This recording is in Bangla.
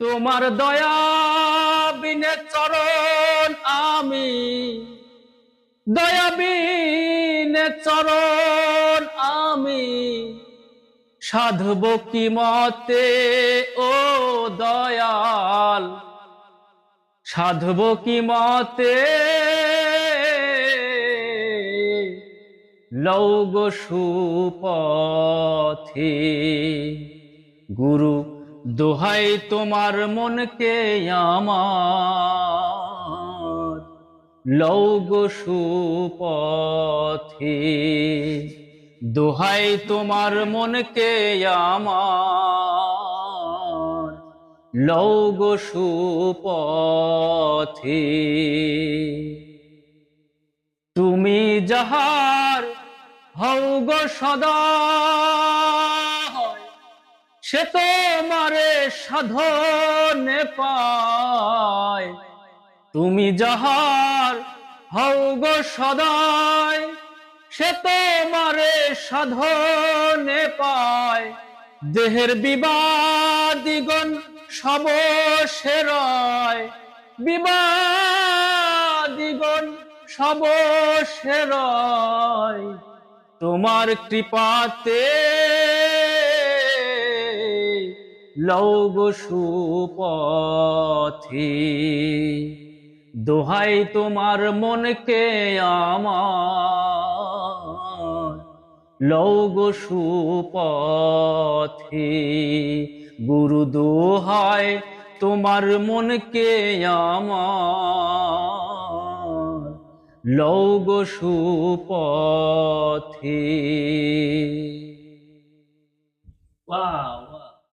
তোমার দয়া বিনে চরণ আমি, দয়া বিনে চরণ আমি সাধব কি মতে ও দয়াল, সাধব কি মতে লও গো সুপথে। গুরু দোহাই তোমার মনকে আমার, লও গো সুপথে। দোহাই তোমার মনকে আমার, লও গো সুপথে। তুমি যাহার হও গো সদা, সে তোমারে সাধনে পায়। তুমি যাহার হও গো সদায়, সে তোমারে সাধনে পায়। দেহের বিবাদিগণ সব সেরয়, বিবাদিগণ সব সেরয় তোমার কৃপাতে। লও গো সুপথে, দোহাই তোমার মনকে আমার, লও গো সুপথে। গুরু দোহাই তোমার মনকে আমার, লও গো সুপথে। ওয়াও।